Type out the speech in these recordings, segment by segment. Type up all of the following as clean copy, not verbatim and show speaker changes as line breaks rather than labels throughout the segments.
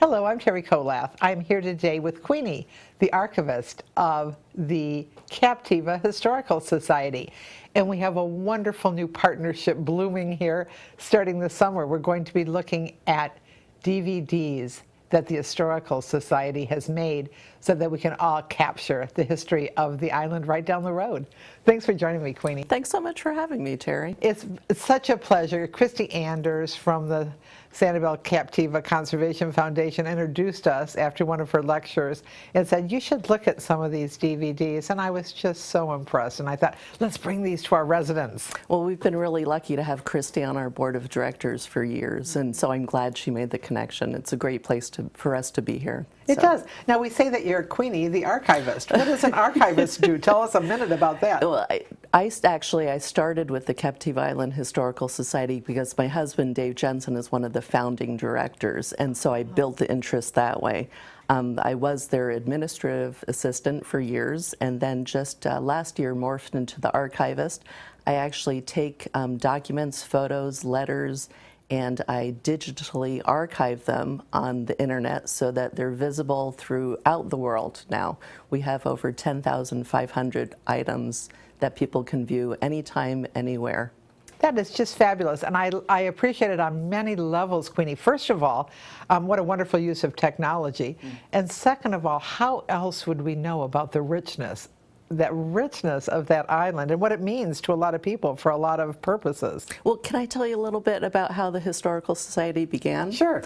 Hello, I'm Terry Kolath. I'm here today with Queenie, the archivist of the Captiva Historical Society. And we have a wonderful new partnership blooming here starting this summer. We're going to be looking at DVDs that the Historical Society has made so that we can all capture the history of the island right down the road. Thanks for joining me, Queenie.
Thanks so much for having me, Terry.
It's such a pleasure. Christy Anders from the Sanibel Captiva Conservation Foundation introduced us after one of her lectures and said, you should look at some of these DVDs. And I was just so impressed. And I thought, let's bring these to our residents.
Well, we've been really lucky to have Christy on our board of directors for years. And so I'm glad she made the connection. It's a great place for us to be here.
It does. Now, we say that you're Queenie, the archivist. What does an archivist do? Tell us a minute about that.
Well, I started with the Captiva Island Historical Society because my husband, Dave Jensen, is one of the founding directors, and so I built the interest that way. I was their administrative assistant for years, and then just last year morphed into the archivist. I actually take documents, photos, letters, and I digitally archive them on the internet so that they're visible throughout the world now. We have over 10,500 items that people can view anytime, anywhere.
That is just fabulous, and I appreciate it on many levels, Queenie. First of all, what a wonderful use of technology. And second of all, how else would we know about the richness of that island and what it means to a lot of people for a lot of purposes?
Well, can I tell you a little bit about how the Historical Society began?
Sure.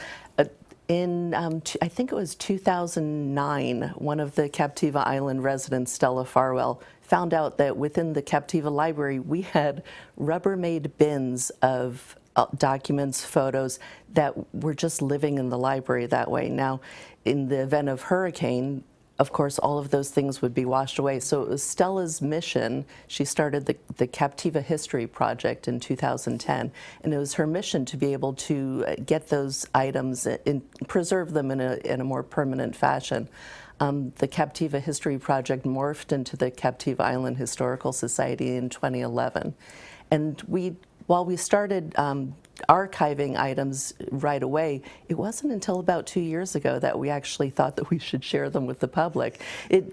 In, I think it was 2009, one of the Captiva Island residents, Stella Farwell, found out that within the Captiva Library, we had Rubbermaid bins of documents, photos that were just living in the library that way. Now, in the event of hurricane, of course, all of those things would be washed away. So it was Stella's mission. She started the Captiva History Project in 2010, and it was her mission to be able to get those items and preserve them in a more permanent fashion. The Captiva History Project morphed into the Captiva Island Historical Society in 2011. And while we started archiving items right away, it wasn't until about 2 years ago that we actually thought that we should share them with the public.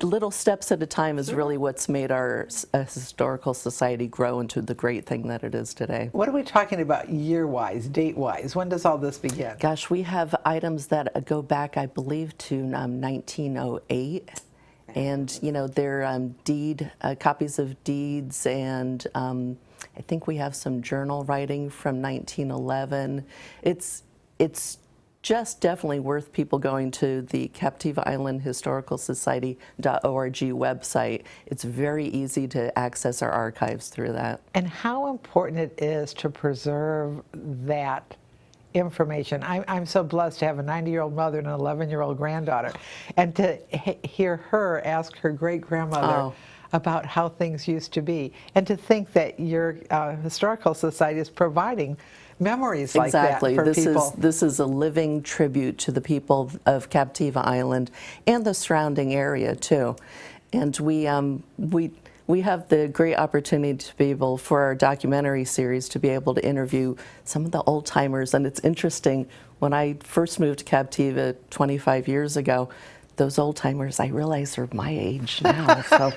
Little steps at a time is really what's made our historical society grow into the great thing that it is today.
What are we talking about year-wise, date-wise? When does all this begin?
Gosh, we have items that go back, I believe, to 1908. And, you know, they're copies of deeds, and I think we have some journal writing from 1911. It's just definitely worth people going to the Captiva Island Historical Society.org website. It's very easy to access our archives through that.
And how important it is to preserve that information. I'm so blessed to have a 90-year-old mother and an 11-year-old granddaughter, and to hear her ask her great-grandmother about how things used to be, and to think that your historical society is providing memories like that for people.
This is a living tribute to the people of Captiva Island and the surrounding area too. And we have the great opportunity to be able, for our documentary series, to be able to interview some of the old timers. And it's interesting, when I first moved to Captiva 25 years ago, those old timers, I realize, are my age now. So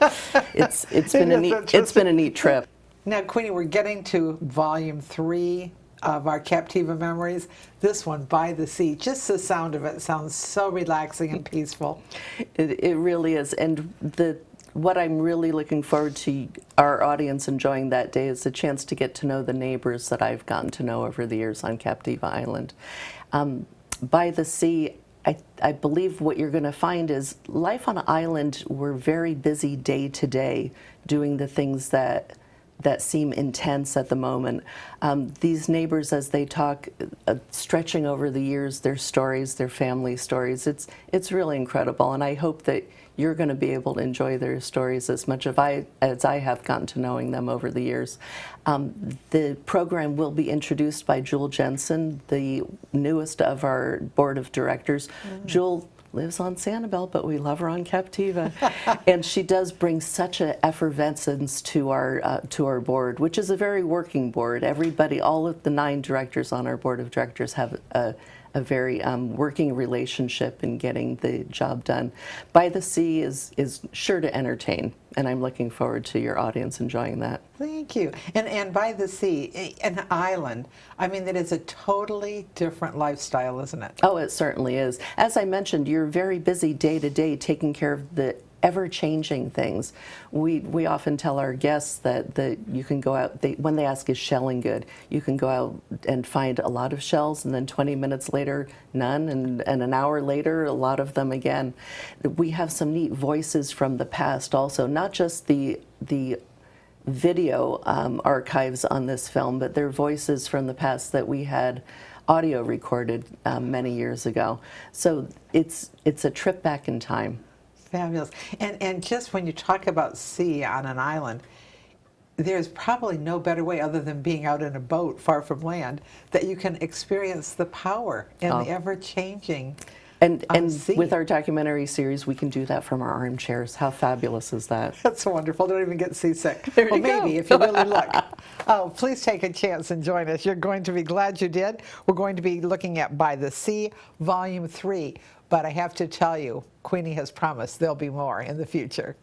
it's been a neat trip.
Now, Queenie, we're getting to volume 3 of our Captiva Memories. This one, By the Sea, just the sound of it sounds so relaxing and peaceful.
It really is. And what I'm really looking forward to our audience enjoying that day is the chance to get to know the neighbors that I've gotten to know over the years on Captiva Island. By the Sea, I believe what you're going to find is life on an island, we're very busy day to day doing the things that seem intense at the moment. These neighbors, as they talk, stretching over the years, their stories, their family stories, it's really incredible. And I hope that you're going to be able to enjoy their stories as much as I have gotten to knowing them over the years. The program will be introduced by Jewel Jensen, the newest of our board of directors. Jewel lives on Sanibel, but we love her on Captiva. And she does bring such an effervescence to our board, which is a very working board. Everybody, all of the 9 directors on our board of directors have a a very working relationship in getting the job done. By the Sea is sure to entertain, and I'm looking forward to your audience enjoying that.
Thank you. And by the sea, an island, I mean, that is a totally different lifestyle, isn't it?
Oh, it certainly is. As I mentioned, you're very busy day to day taking care of the ever-changing things. We often tell our guests that you can go out, when they ask is shelling good, you can go out and find a lot of shells, and then 20 minutes later, none, and an hour later, a lot of them again. We have some neat voices from the past also, not just the video archives on this film, but they're voices from the past that we had audio recorded many years ago. So it's a trip back in time.
Fabulous. And just when you talk about sea on an island, there's probably no better way other than being out in a boat far from land that you can experience the power and the ever-changing
And
sea.
with our documentary series, we can do that from our armchairs. How fabulous is that?
That's wonderful. Don't even get seasick.
There
Well,
you go.
maybe if you really look. Oh, please take a chance and join us. You're going to be glad you did. We're going to be looking at By the Sea, Volume 3. But I have to tell you, Queenie has promised there'll be more in the future.